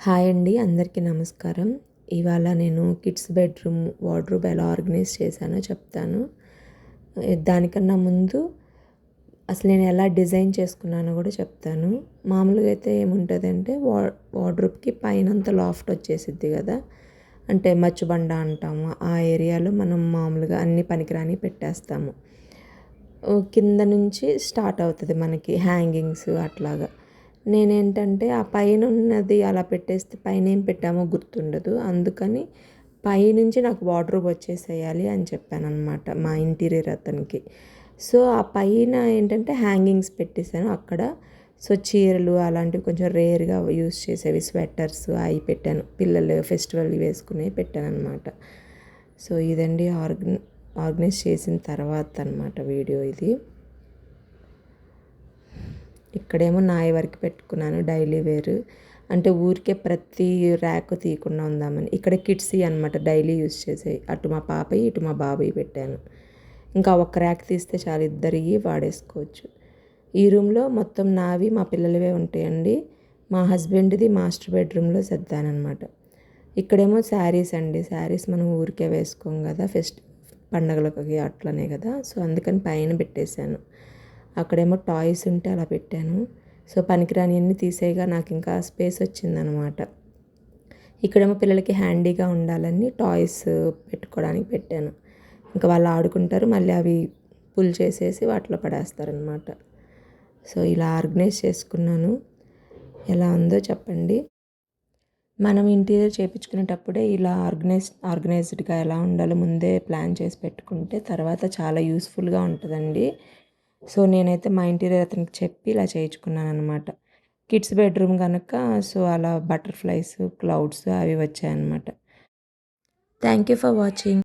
Hi అండి, అందరికీ నమస్కారం. ఇవాళ నేను కిడ్స్ బెడ్రూమ్ వార్డ్రోబ్ ఎలా ఆర్గనైజ్ చేశానో చెప్తాను. దానికన్నా ముందు అసలు నేను ఎలా డిజైన్ చేసుకున్నానో కూడా చెప్తాను. మామూలుగా అయితే ఏముంటుందంటే వార్డ్రోబ్కి పైనంత లాఫ్ట్ వచ్చేసిద్ది కదా, అంటే మచ్చుబండ అంటాము. ఆ ఏరియాలో మనం మామూలుగా అన్ని పనికిరాని పెట్టేస్తాము. కింద నుంచి స్టార్ట్ అవుతుంది మనకి హ్యాంగింగ్స్ అట్లాగా. నేనేంటంటే ఆ పైన ఉన్నది అలా పెట్టేస్తే పైన ఏం పెట్టామో గుర్తుండదు. అందుకని పైనుంచి నాకు వార్డ్రోబ్ వచ్చేసేయాలి అని చెప్పానన్నమాట మా ఇంటీరియర్ అతనికి. సో ఆ పైన ఏంటంటే హ్యాంగింగ్స్ పెట్టేశాను అక్కడ. సో చీరలు అలాంటివి కొంచెం రేర్గా యూస్ చేసేవి, స్వెటర్స్ అవి పెట్టాను. పిల్లలు ఫెస్టివల్ వేసుకునేవి పెట్టాను అనమాట. సో ఇదండి ఆర్గనైజ్ చేసిన తర్వాత అనమాట వీడియో ఇది. ఇక్కడేమో నాయ వరకు పెట్టుకున్నాను డైలీ వేర్, అంటే ఊరికే ప్రతి ర్యాక్ తీయకుండా ఉందామని. ఇక్కడ కిడ్సీ అనమాట, డైలీ యూస్ చేసేవి. అటు మా పాపయ్య ఇటు మా బాబయ్య పెట్టాను. ఇంకా ఒక ర్యాక్ తీస్తే చాలు, ఇద్దరివి వాడేసుకోవచ్చు. ఈ రూమ్లో మొత్తం నావి మా పిల్లలవే ఉంటాయండి. మా హస్బెండ్ది మాస్టర్ బెడ్రూమ్లో సర్దానమాట. ఇక్కడేమో శారీస్ అండి. శారీస్ మనం ఊరికే వేసుకోం కదా, పండగలకి అట్లనే కదా. సో అందుకని పైన పెట్టేశాను. అక్కడేమో టాయ్స్ ఉంటే అలా పెట్టాను. సో పనికిరాని అన్నీ తీసేయగా నాకు ఇంకా స్పేస్ వచ్చిందనమాట. ఇక్కడేమో పిల్లలకి హ్యాండీగా ఉండాలని టాయ్స్ పెట్టుకోవడానికి పెట్టాను. ఇంకా వాళ్ళు ఆడుకుంటారు, మళ్ళీ అవి పుల్ చేసేసి వాటిలో పడేస్తారనమాట. సో ఇలా ఆర్గనైజ్ చేసుకున్నాను. ఎలా ఉందో చెప్పండి. మనం ఇంటీరియర్ చేయించుకునేటప్పుడే ఇలా ఆర్గనైజ్డ్గా ఎలా ఉండాలో ముందే ప్లాన్ చేసి పెట్టుకుంటే తర్వాత చాలా యూస్ఫుల్గా ఉంటుందండి. సో నేనైతే మా ఇంటీరియర్ అతనికి చెప్పి ఇలా చేయించుకున్నాను అనమాట. కిడ్స్ బెడ్రూమ్ కనుక సో అలా బటర్ఫ్లైస్, క్లౌడ్స్ అవి వచ్చాయన్నమాట. Thank you for watching.